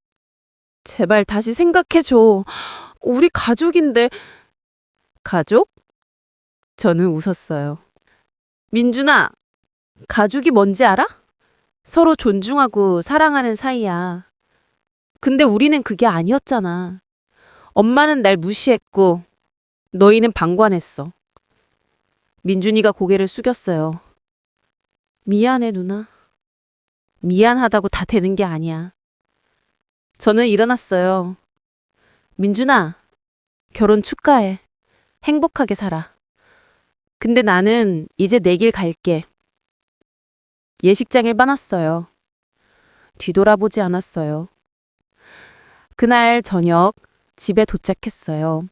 제발 다시 생각해줘. 우리 가족인데. 가족? 저는 웃었어요. 민준아, 가족이 뭔지 알아? 서로 존중하고 사랑하는 사이야. 근데 우리는 그게 아니었잖아. 엄마는 날 무시했고, 너희는 방관했어. 민준이가 고개를 숙였어요. 미안해, 누나. 미안하다고 다 되는 게 아니야. 저는 일어났어요. 민준아, 결혼 축하해. 행복하게 살아. 근데 나는 이제 내 길 갈게. 예식장에 빠났어요. 뒤돌아보지 않았어요. 그날 저녁 집에 도착했어요.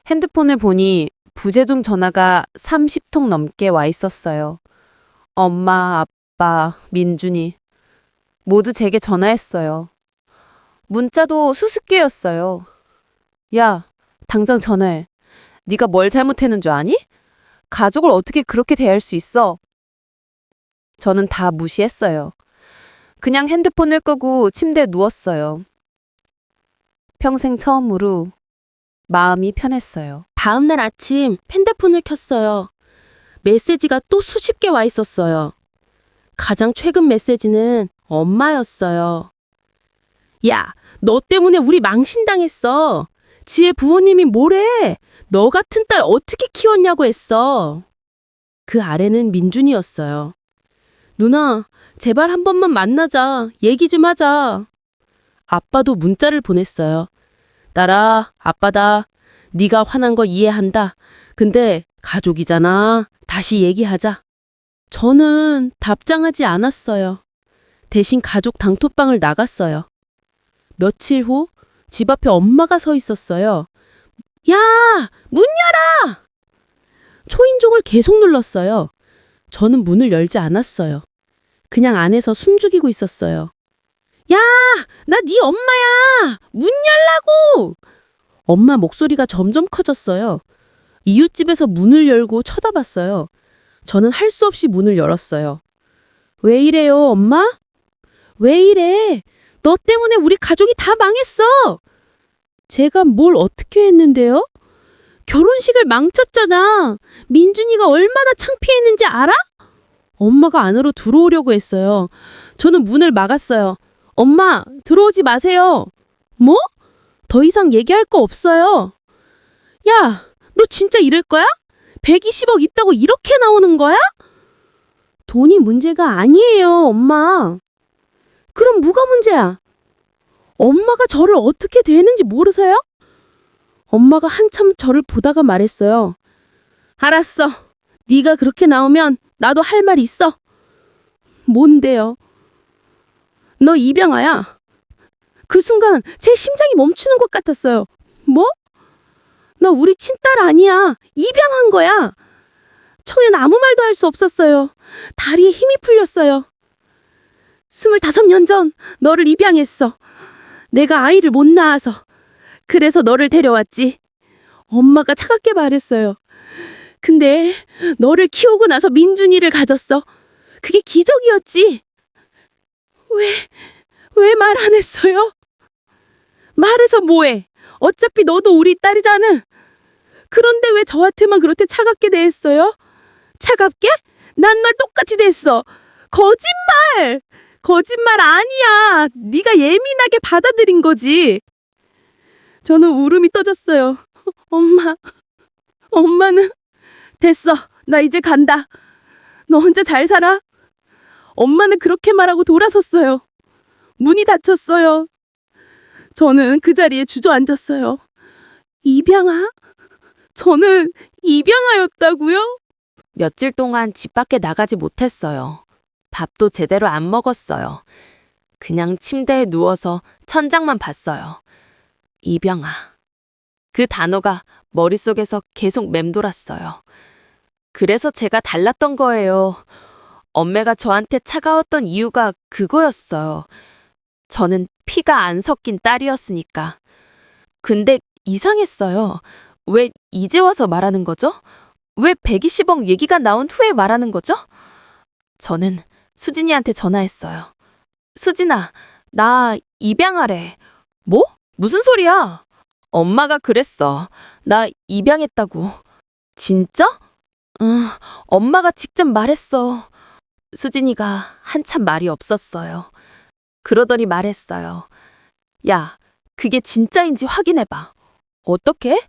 핸드폰을 보니 부재중 전화가 30통 넘게 와 있었어요. 엄마, 아빠, 민준이 모두 제게 전화했어요. 문자도 수수께였어요. 야, 당장 전화해. 네가 뭘 잘못했는 줄 아니? 가족을 어떻게 그렇게 대할 수 있어? 저는 다 무시했어요. 그냥 핸드폰을 끄고 침대에 누웠어요. 평생 처음으로 마음이 편했어요. 다음 날 아침 핸드폰을 켰어요. 메시지가 또 수십 개 와 있었어요. 가장 최근 메시지는 엄마였어요. 야, 너 때문에 우리 망신당했어. 지혜 부모님이 뭐래? 너 같은 딸 어떻게 키웠냐고 했어. 그 아래는 민준이었어요. 누나, 제발 한 번만 만나자. 얘기 좀 하자. 아빠도 문자를 보냈어요. 딸아, 아빠다. 네가 화난 거 이해한다. 근데 가족이잖아. 다시 얘기하자. 저는 답장하지 않았어요. 대신 가족 단톡방을 나갔어요. 며칠 후 집 앞에 엄마가 서 있었어요. 야! 문 열어! 초인종을 계속 눌렀어요. 저는 문을 열지 않았어요. 그냥 안에서 숨죽이고 있었어요. 야! 나 네 엄마야! 문 열라고! 엄마 목소리가 점점 커졌어요. 이웃집에서 문을 열고 쳐다봤어요. 저는 할 수 없이 문을 열었어요. 왜 이래요, 엄마? 왜 이래? 너 때문에 우리 가족이 다 망했어! 제가 뭘 어떻게 했는데요? 결혼식을 망쳤잖아. 민준이가 얼마나 창피했는지 알아? 엄마가 안으로 들어오려고 했어요. 저는 문을 막았어요. 엄마, 들어오지 마세요. 뭐? 더 이상 얘기할 거 없어요. 야, 너 진짜 이럴 거야? 120억 있다고 이렇게 나오는 거야? 돈이 문제가 아니에요, 엄마. 그럼 뭐가 문제야? 엄마가 저를 어떻게 대했는지 모르세요? 엄마가 한참 저를 보다가 말했어요. 알았어. 네가 그렇게 나오면 나도 할 말 있어. 뭔데요? 너 입양아야. 그 순간 제 심장이 멈추는 것 같았어요. 뭐? 너 우리 친딸 아니야. 입양한 거야. 청엔 아무 말도 할 수 없었어요. 다리에 힘이 풀렸어요. 25년 전 너를 입양했어. 내가 아이를 못 낳아서. 그래서 너를 데려왔지. 엄마가 차갑게 말했어요. 근데 너를 키우고 나서 민준이를 가졌어. 그게 기적이었지. 왜 말 안 했어요? 말해서 뭐해? 어차피 너도 우리 딸이잖아. 그런데 왜 저한테만 그렇게 차갑게 대했어요? 차갑게? 난 널 똑같이 대했어. 거짓말! 거짓말 아니야. 네가 예민하게 받아들인 거지. 저는 울음이 터졌어요. 엄마는 됐어. 나 이제 간다. 너 혼자 잘 살아. 엄마는 그렇게 말하고 돌아섰어요. 문이 닫혔어요. 저는 그 자리에 주저앉았어요. 입양아? 저는 입양하였다고요? 며칠 동안 집 밖에 나가지 못했어요. 밥도 제대로 안 먹었어요. 그냥 침대에 누워서 천장만 봤어요. 입양아. 그 단어가 머릿속에서 계속 맴돌았어요. 그래서 제가 달랐던 거예요. 엄매가 저한테 차가웠던 이유가 그거였어요. 저는 피가 안 섞인 딸이었으니까. 근데 이상했어요. 왜 이제 와서 말하는 거죠? 왜 120억 얘기가 나온 후에 말하는 거죠? 저는 수진이한테 전화했어요. 수진아, 나 입양하래. 뭐? 무슨 소리야? 엄마가 그랬어. 나 입양했다고. 진짜? 응, 엄마가 직접 말했어. 수진이가 한참 말이 없었어요. 그러더니 말했어요. 야, 그게 진짜인지 확인해봐. 어떻게?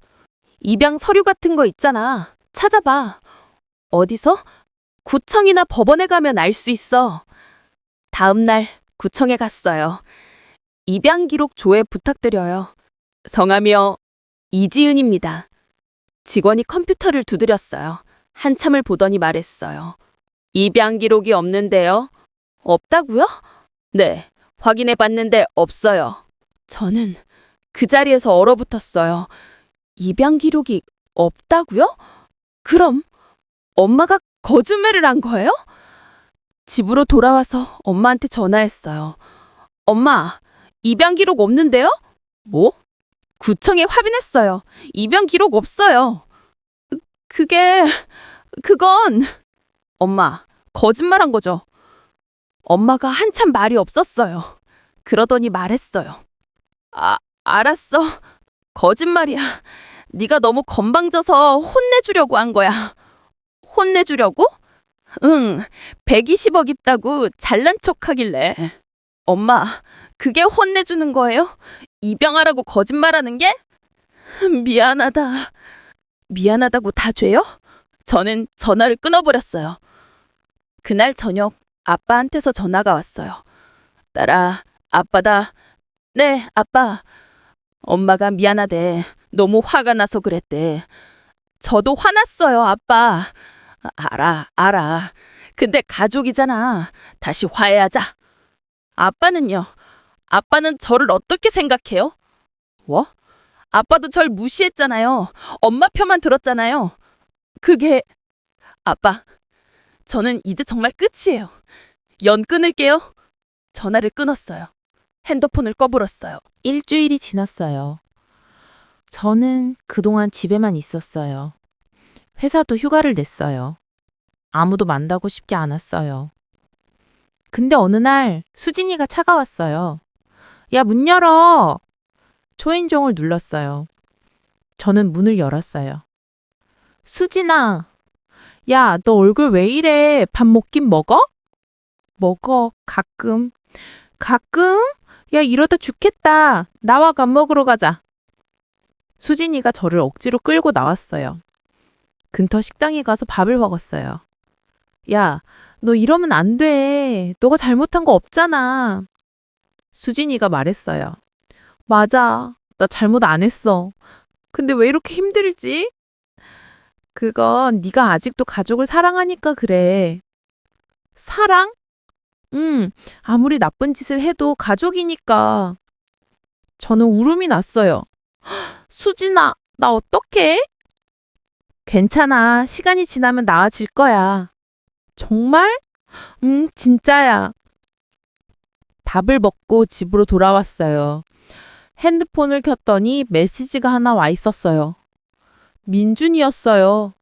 입양 서류 같은 거 있잖아. 찾아봐. 어디서? 구청이나 법원에 가면 알 수 있어. 다음 날 구청에 갔어요. 입양 기록 조회 부탁드려요. 성함이요. 이지은입니다. 직원이 컴퓨터를 두드렸어요. 한참을 보더니 말했어요. 입양 기록이 없는데요. 없다고요? 네, 확인해 봤는데 없어요. 저는 그 자리에서 얼어붙었어요. 입양 기록이 없다고요? 그럼 엄마가 거짓말을 한 거예요? 집으로 돌아와서 엄마한테 전화했어요. 엄마, 입양 기록 없는데요? 뭐? 구청에 확인했어요. 입양 기록 없어요. 그건 엄마, 거짓말한 거죠. 엄마가 한참 말이 없었어요. 그러더니 말했어요. 알았어. 거짓말이야. 네가 너무 건방져서 혼내주려고 한 거야. 혼내주려고? 응, 120억 입다고 잘난 척하길래. 엄마, 그게 혼내주는 거예요? 입양하라고 거짓말하는 게? 미안하다. 미안하다고 다 죄요? 저는 전화를 끊어버렸어요. 그날 저녁 아빠한테서 전화가 왔어요. 딸아, 아빠다. 네, 아빠. 엄마가 미안하대. 너무 화가 나서 그랬대. 저도 화났어요, 아빠. 알아. 근데 가족이잖아. 다시 화해하자. 아빠는요? 아빠는 저를 어떻게 생각해요? 뭐? 아빠도 절 무시했잖아요. 엄마 편만 들었잖아요. 아빠, 저는 이제 정말 끝이에요. 연 끊을게요. 전화를 끊었어요. 핸드폰을 꺼버렸어요. 일주일이 지났어요. 저는 그동안 집에만 있었어요. 회사도 휴가를 냈어요. 아무도 만나고 싶지 않았어요. 근데 어느 날 수진이가 차가웠어요. 야, 문 열어! 초인종을 눌렀어요. 저는 문을 열었어요. 수진아, 야, 너 얼굴 왜 이래? 밥 먹긴 먹어? 먹어, 가끔. 가끔? 야, 이러다 죽겠다. 나와 밥 먹으러 가자. 수진이가 저를 억지로 끌고 나왔어요. 근처 식당에 가서 밥을 먹었어요. 야, 너 이러면 안 돼. 너가 잘못한 거 없잖아. 수진이가 말했어요. 맞아. 나 잘못 안 했어. 근데 왜 이렇게 힘들지? 그건 네가 아직도 가족을 사랑하니까 그래. 사랑? 아무리 나쁜 짓을 해도 가족이니까. 저는 울음이 났어요. 수진아, 나 어떡해? 괜찮아. 시간이 지나면 나아질 거야. 정말? 진짜야. 밥을 먹고 집으로 돌아왔어요. 핸드폰을 켰더니 메시지가 하나 와 있었어요. 민준이었어요.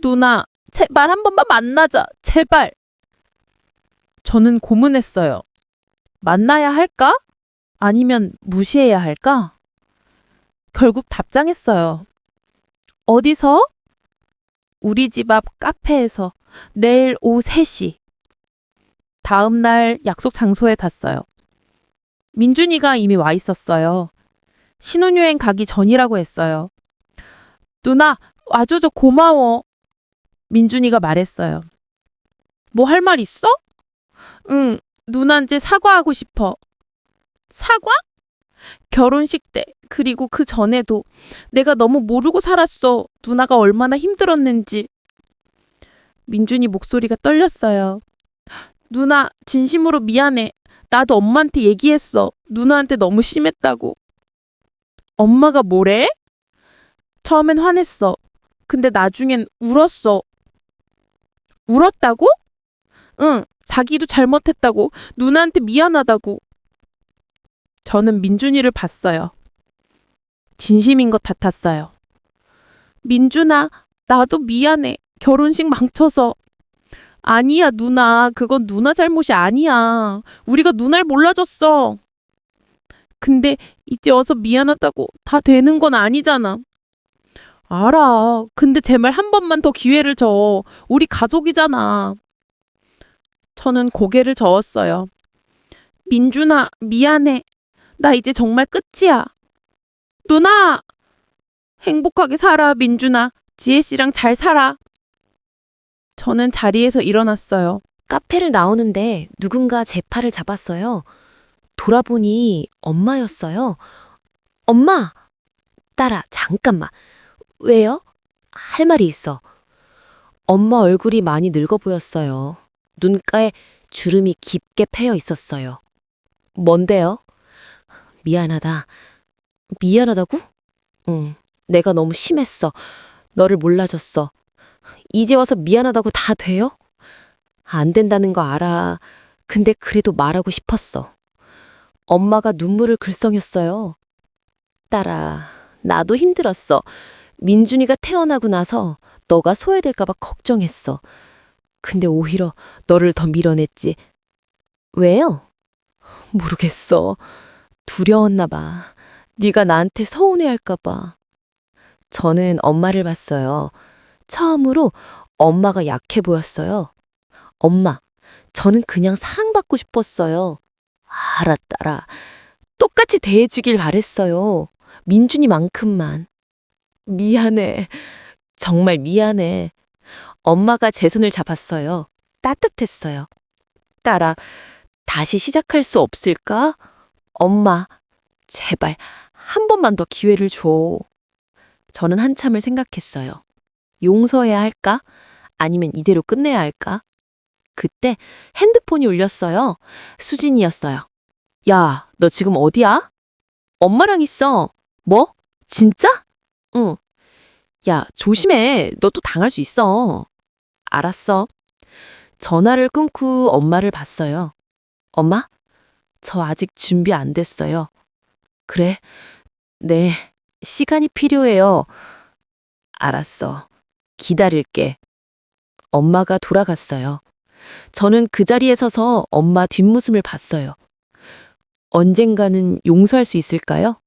누나, 제발 한 번만 만나자. 제발. 저는 고민했어요. 만나야 할까? 아니면 무시해야 할까? 결국 답장했어요. 어디서? 우리 집 앞 카페에서 내일 오후 3시. 다음 날 약속 장소에 갔어요. 민준이가 이미 와 있었어요. 신혼여행 가기 전이라고 했어요. 누나, 와줘서 고마워. 민준이가 말했어요. 뭐 할 말 있어? 응, 누나한테 사과하고 싶어. 사과? 결혼식 때, 그리고 그 전에도 내가 너무 모르고 살았어. 누나가 얼마나 힘들었는지. 민준이 목소리가 떨렸어요. 누나, 진심으로 미안해. 나도 엄마한테 얘기했어. 누나한테 너무 심했다고. 엄마가 뭐래? 처음엔 화냈어. 근데 나중엔 울었어. 울었다고? 응, 자기도 잘못했다고. 누나한테 미안하다고. 저는 민준이를 봤어요. 진심인 것 같았어요. 민준아, 나도 미안해. 결혼식 망쳐서. 아니야, 누나. 그건 누나 잘못이 아니야. 우리가 누나를 몰라줬어. 근데 이제 와서 미안하다고 다 되는 건 아니잖아. 알아. 근데 제발 한 번만 더 기회를 줘. 우리 가족이잖아. 저는 고개를 저었어요. 민준아, 미안해. 나 이제 정말 끝이야. 누나! 행복하게 살아, 민준아. 지혜 씨랑 잘 살아. 저는 자리에서 일어났어요. 카페를 나오는데 누군가 제 팔을 잡았어요. 돌아보니 엄마였어요. 엄마! 딸아, 잠깐만. 왜요? 할 말이 있어. 엄마 얼굴이 많이 늙어 보였어요. 눈가에 주름이 깊게 패여 있었어요. 뭔데요? 미안하다. 미안하다고? 응, 내가 너무 심했어. 너를 몰라줬어. 이제 와서 미안하다고 다 돼요? 안 된다는 거 알아. 근데 그래도 말하고 싶었어. 엄마가 눈물을 글썽였어요. 딸아, 나도 힘들었어. 민준이가 태어나고 나서 너가 소외될까 봐 걱정했어. 근데 오히려 너를 더 밀어냈지. 왜요? 모르겠어. 두려웠나 봐. 네가 나한테 서운해할까 봐. 저는 엄마를 봤어요. 처음으로 엄마가 약해 보였어요. 엄마, 저는 그냥 사랑받고 싶었어요. 알았다라. 똑같이 대해주길 바랬어요. 민준이만큼만. 미안해. 정말 미안해. 엄마가 제 손을 잡았어요. 따뜻했어요. 딸아, 다시 시작할 수 없을까? 엄마, 제발 한 번만 더 기회를 줘. 저는 한참을 생각했어요. 용서해야 할까? 아니면 이대로 끝내야 할까? 그때 핸드폰이 울렸어요. 수진이었어요. 야, 너 지금 어디야? 엄마랑 있어. 뭐? 진짜? 응. 야, 조심해. 너 또 당할 수 있어. 알았어. 전화를 끊고 엄마를 봤어요. 엄마? 저 아직 준비 안 됐어요. 그래? 네, 시간이 필요해요. 알았어. 기다릴게. 엄마가 돌아갔어요. 저는 그 자리에 서서 엄마 뒷모습을 봤어요. 언젠가는 용서할 수 있을까요?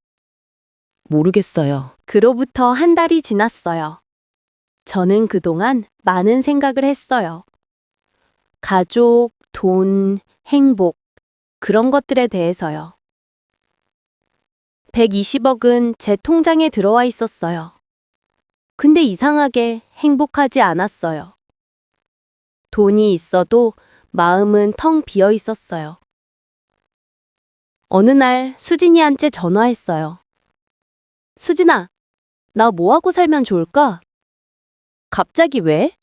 모르겠어요. 그로부터 한 달이 지났어요. 저는 그동안 많은 생각을 했어요. 가족, 돈, 행복, 그런 것들에 대해서요. 120억은 제 통장에 들어와 있었어요. 근데 이상하게 행복하지 않았어요. 돈이 있어도 마음은 텅 비어 있었어요. 어느 날 수진이한테 전화했어요. 수진아, 나 뭐 하고 살면 좋을까? 갑자기 왜?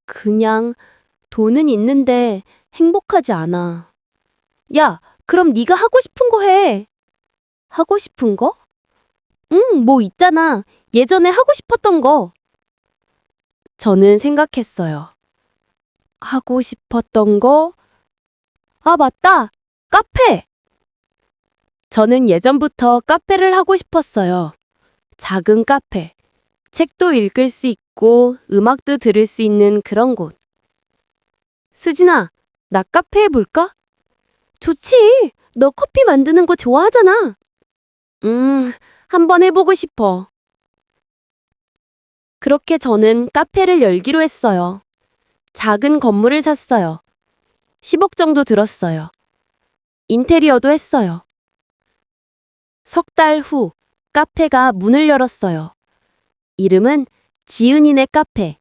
그냥 돈은 있는데 행복하지 않아. 야, 그럼 네가 하고 싶은 거 해. 하고 싶은 거? 응, 뭐 있잖아. 예전에 하고 싶었던 거. 저는 생각했어요. 하고 싶었던 거? 아, 맞다. 카페! 저는 예전부터 카페를 하고 싶었어요. 작은 카페. 책도 읽을 수 있고 음악도 들을 수 있는 그런 곳. 수진아, 나 카페 해볼까? 좋지. 너 커피 만드는 거 좋아하잖아. 한번 해보고 싶어. 그렇게 저는 카페를 열기로 했어요. 작은 건물을 샀어요. 10억 정도 들었어요. 인테리어도 했어요. 석 달 후 카페가 문을 열었어요. 이름은 지은이네 카페.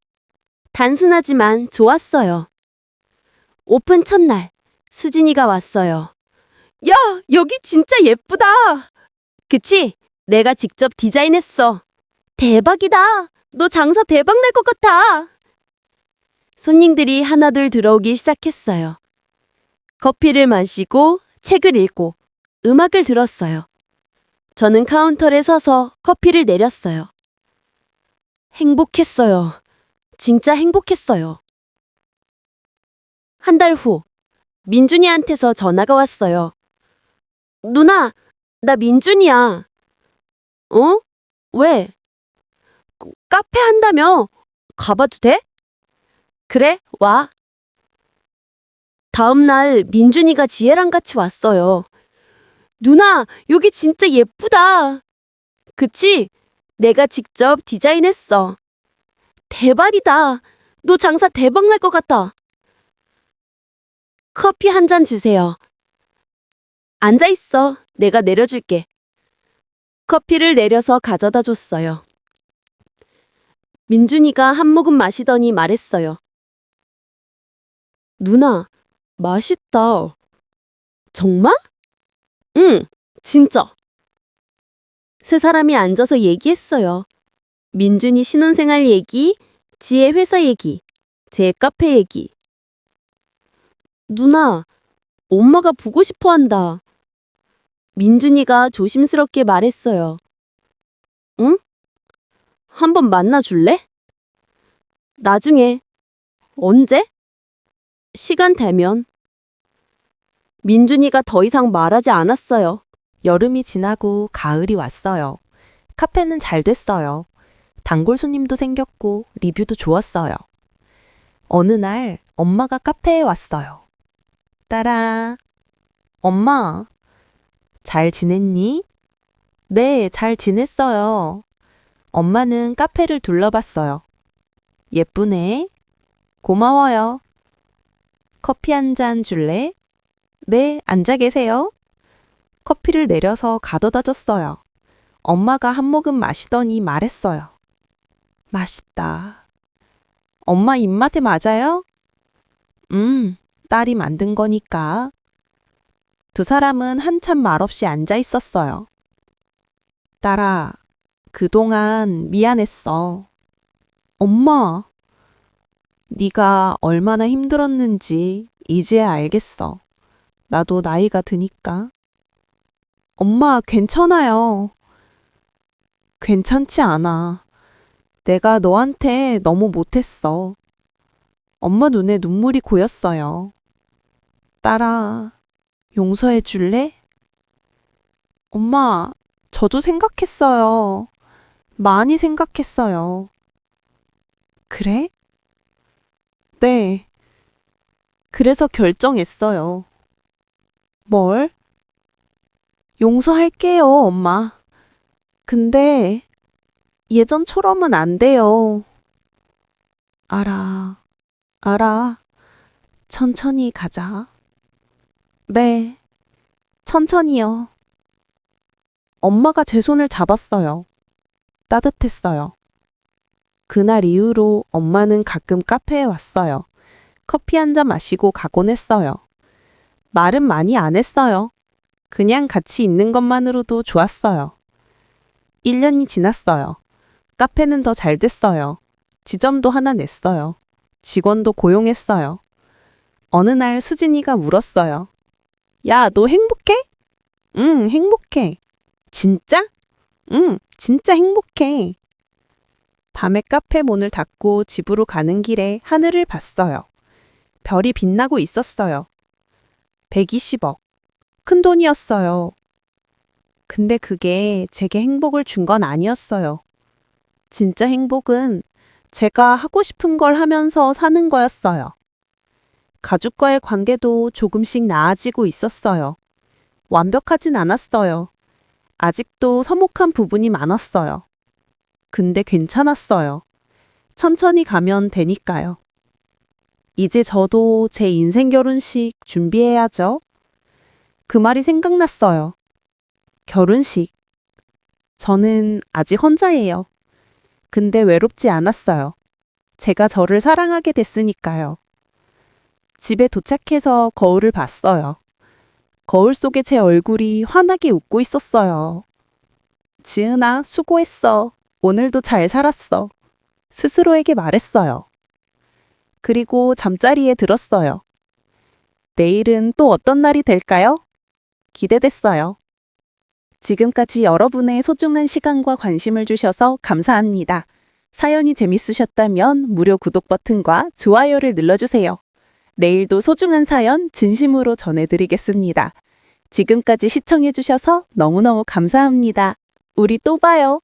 단순하지만 좋았어요. 오픈 첫날 수진이가 왔어요. 야, 여기 진짜 예쁘다. 그치? 내가 직접 디자인했어. 대박이다. 너 장사 대박 날 것 같아. 손님들이 하나둘 들어오기 시작했어요. 커피를 마시고 책을 읽고 음악을 들었어요. 저는 카운터에 서서 커피를 내렸어요. 행복했어요. 진짜 행복했어요. 한 달 후, 민준이한테서 전화가 왔어요. 누나, 나 민준이야. 어? 왜? 카페 한다며? 가봐도 돼? 그래, 와. 다음 날 민준이가 지혜랑 같이 왔어요. 누나, 여기 진짜 예쁘다. 그치? 내가 직접 디자인했어. 대박이다. 너 장사 대박 날 것 같아. 커피 한 잔 주세요. 앉아 있어. 내가 내려줄게. 커피를 내려서 가져다 줬어요. 민준이가 한 모금 마시더니 말했어요. 누나, 맛있다. 정말? 응, 진짜. 세 사람이 앉아서 얘기했어요. 민준이 신혼생활 얘기, 지혜 회사 얘기, 제 카페 얘기. 누나, 엄마가 보고 싶어 한다. 민준이가 조심스럽게 말했어요. 응? 한번 만나줄래? 나중에. 언제? 시간 되면. 민준이가 더 이상 말하지 않았어요. 여름이 지나고 가을이 왔어요. 카페는 잘 됐어요. 단골 손님도 생겼고 리뷰도 좋았어요. 어느 날 엄마가 카페에 왔어요. 따라, 엄마, 잘 지냈니? 네, 잘 지냈어요. 엄마는 카페를 둘러봤어요. 예쁘네. 고마워요. 커피 한 잔 줄래? 네, 앉아 계세요. 커피를 내려서 가져다 줬어요. 엄마가 한 모금 마시더니 말했어요. 맛있다. 엄마 입맛에 맞아요? 딸이 만든 거니까. 두 사람은 한참 말없이 앉아 있었어요. 딸아, 그동안 미안했어. 엄마, 네가 얼마나 힘들었는지 이제야 알겠어. 나도 나이가 드니까. 엄마, 괜찮아요. 괜찮지 않아. 내가 너한테 너무 못했어. 엄마 눈에 눈물이 고였어요. 딸아, 용서해 줄래? 엄마, 저도 생각했어요. 많이 생각했어요. 그래? 네. 그래서 결정했어요. 뭘? 용서할게요, 엄마. 근데 예전처럼은 안 돼요. 알아. 천천히 가자. 네. 천천히요. 엄마가 제 손을 잡았어요. 따뜻했어요. 그날 이후로 엄마는 가끔 카페에 왔어요. 커피 한 잔 마시고 가곤 했어요. 말은 많이 안 했어요. 그냥 같이 있는 것만으로도 좋았어요. 1년이 지났어요. 카페는 더 잘 됐어요. 지점도 하나 냈어요. 직원도 고용했어요. 어느 날 수진이가 물었어요. 야, 너 행복해? 응, 행복해. 진짜? 응, 진짜 행복해. 밤에 카페 문을 닫고 집으로 가는 길에 하늘을 봤어요. 별이 빛나고 있었어요. 120억. 큰 돈이었어요. 근데 그게 제게 행복을 준 건 아니었어요. 진짜 행복은 제가 하고 싶은 걸 하면서 사는 거였어요. 가족과의 관계도 조금씩 나아지고 있었어요. 완벽하진 않았어요. 아직도 서먹한 부분이 많았어요. 근데 괜찮았어요. 천천히 가면 되니까요. 이제 저도 제 인생 결혼식 준비해야죠. 그 말이 생각났어요. 결혼식. 저는 아직 혼자예요. 근데 외롭지 않았어요. 제가 저를 사랑하게 됐으니까요. 집에 도착해서 거울을 봤어요. 거울 속에 제 얼굴이 환하게 웃고 있었어요. 지은아, 수고했어. 오늘도 잘 살았어. 스스로에게 말했어요. 그리고 잠자리에 들었어요. 내일은 또 어떤 날이 될까요? 기대됐어요. 지금까지 여러분의 소중한 시간과 관심을 주셔서 감사합니다. 사연이 재밌으셨다면 무료 구독 버튼과 좋아요를 눌러주세요. 내일도 소중한 사연 진심으로 전해드리겠습니다. 지금까지 시청해주셔서 너무너무 감사합니다. 우리 또 봐요.